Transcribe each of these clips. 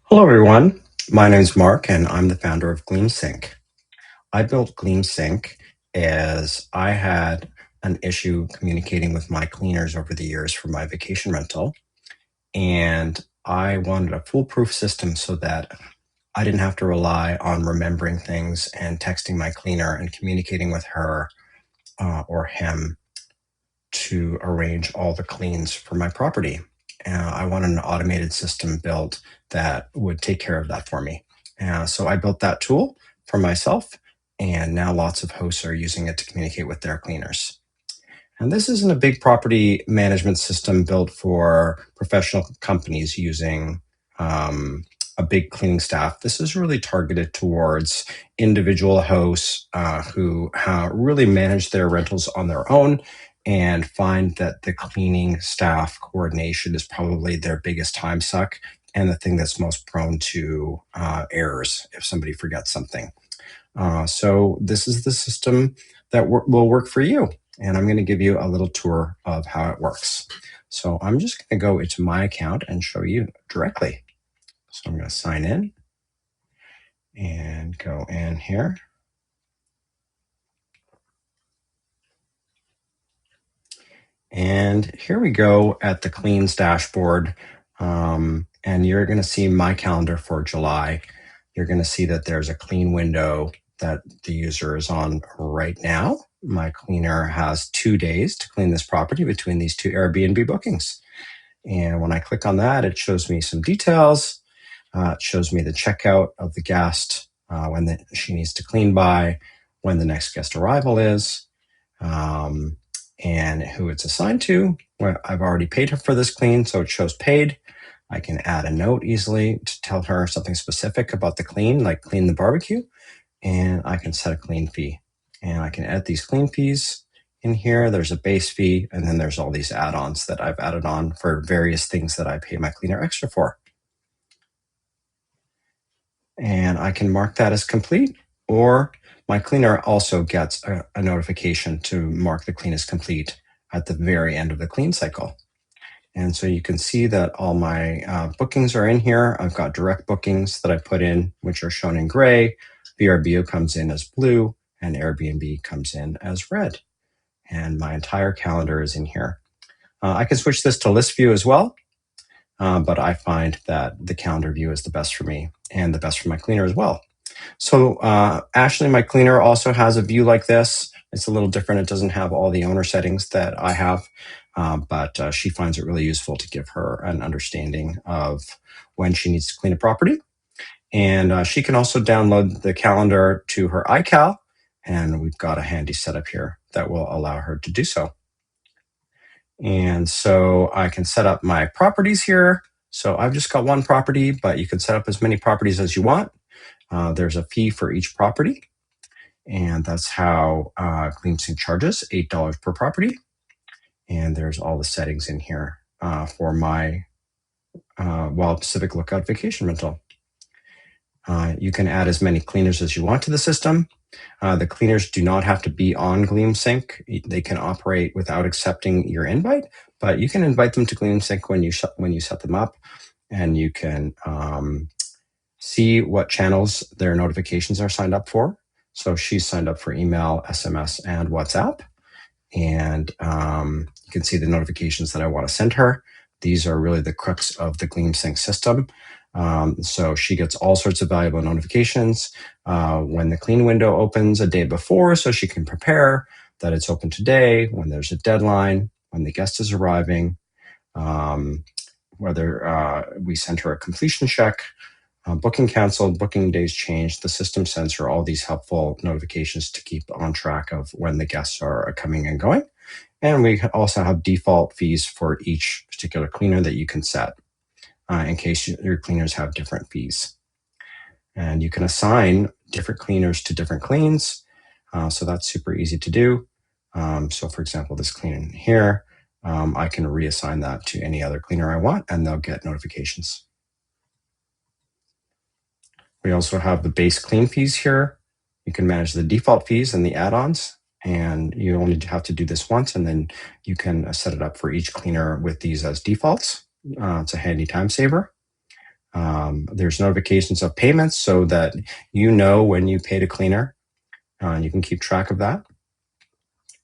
Hello, everyone. My name is Mark, and I'm the founder of GleamSync. I built GleamSync as I had an issue communicating with my cleaners over the years for my vacation rental, and I wanted a foolproof system so that I didn't have to rely on remembering things and texting my cleaner and communicating with her or him to arrange all the cleans for my property. I wanted an automated system built that would take care of that for me. So I built that tool for myself, and now lots of hosts are using it to communicate with their cleaners. And this isn't a big property management system built for professional companies using a big cleaning staff. This is really targeted towards individual hosts who really manage their rentals on their own and find that the cleaning staff coordination is probably their biggest time suck and the thing that's most prone to errors if somebody forgets something. So this is the system that will work for you. And I'm going to give you a little tour of how it works. So I'm just going to go into my account and show you directly. So I'm going to sign in and go in here. And here we go at the cleans dashboard. And you're going to see my calendar for July. You're going to see that there's a clean window that the user is on right now. My cleaner has 2 days to clean this property between these two Airbnb bookings. And when I click on that, it shows me some details. It shows me the checkout of the guest, when she needs to clean by, when the next guest arrival is, and who it's assigned to. Well, I've already paid her for this clean, so it shows paid. I can add a note easily to tell her something specific about the clean, like clean the barbecue, and I can set a clean fee. And I can add these clean fees in here. There's a base fee, and then there's all these add-ons that I've added on for various things that I pay my cleaner extra for. And I can mark that as complete, or my cleaner also gets a notification to mark the clean as complete at the very end of the clean cycle. And so you can see that all my bookings are in here. I've got direct bookings that I put in, which are shown in gray. VRBO comes in as blue, and Airbnb comes in as red. And my entire calendar is in here. I can switch this to list view as well, but I find that the calendar view is the best for me and the best for my cleaner as well. So Ashley, my cleaner, also has a view like this. It's a little different. It doesn't have all the owner settings that I have, but she finds it really useful to give her an understanding of when she needs to clean a property. And she can also download the calendar to her iCal, and we've got a handy setup here that will allow her to do so. And so I can set up my properties here. So I've just got one property, but you can set up as many properties as you want. There's a fee for each property, and that's how GleamSync charges $8 per property. And there's all the settings in here for my Wild Pacific Lookout vacation rental. You can add as many cleaners as you want to the system. The cleaners do not have to be on GleamSync. They can operate without accepting your invite, but you can invite them to GleamSync when you set them up, and you can see what channels their notifications are signed up for. So she's signed up for email, SMS, and WhatsApp. And you can see the notifications that I want to send her. These are really the crux of the GleamSync system. So she gets all sorts of valuable notifications when the clean window opens a day before, so she can prepare that it's open today, when there's a deadline, when the guest is arriving, whether we send her a completion check, booking canceled, booking days changed. The system sends her all these helpful notifications to keep on track of when the guests are coming and going. And we also have default fees for each particular cleaner that you can set in case your cleaners have different fees. And you can assign different cleaners to different cleans. So that's super easy to do. So for example, this clean here, I can reassign that to any other cleaner I want, and they'll get notifications. We also have the base clean fees here. You can manage the default fees and the add-ons, and you only have to do this once, and then you can set it up for each cleaner with these as defaults. It's a handy time saver. There's notifications of payments so that you know when you paid a cleaner, and you can keep track of that.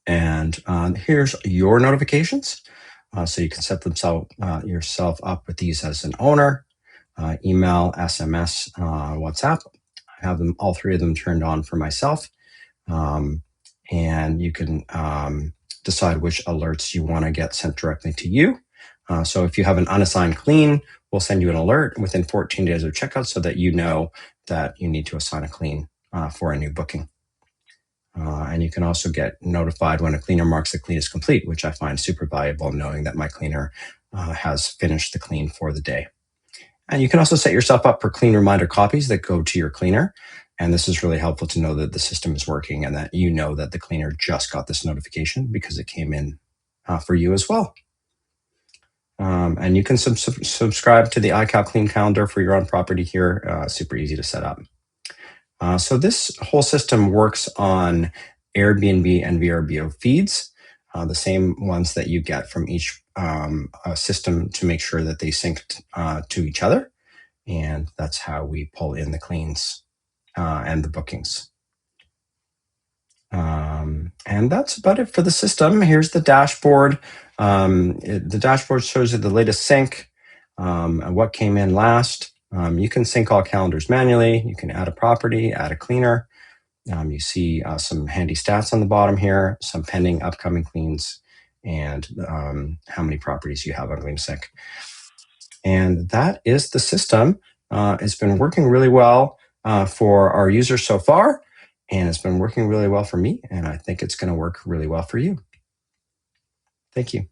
And here's your notifications. So you can set yourself up with these as an owner, email, SMS, WhatsApp. I have them, all three of them turned on for myself. And you can decide which alerts you want to get sent directly to you. So if you have an unassigned clean, we'll send you an alert within 14 days of checkout so that you know that you need to assign a clean for a new booking. And you can also get notified when a cleaner marks the clean as complete, which I find super valuable, knowing that my cleaner has finished the clean for the day. And you can also set yourself up for clean reminder copies that go to your cleaner. And this is really helpful to know that the system is working and that you know that the cleaner just got this notification because it came in for you as well. And you can subscribe to the iCal Clean Calendar for your own property here. Super easy to set up. So this whole system works on Airbnb and VRBO feeds, the same ones that you get from each system to make sure that they sync to each other. And that's how we pull in the cleans and the bookings. And that's about it for the system. Here's the dashboard. The dashboard shows you the latest sync and what came in last. You can sync all calendars manually. You can add a property, add a cleaner. You see some handy stats on the bottom here, some pending upcoming cleans, and how many properties you have on GleamSync. And that is the system. It's been working really well for our users so far, and it's been working really well for me, and I think it's going to work really well for you. Thank you.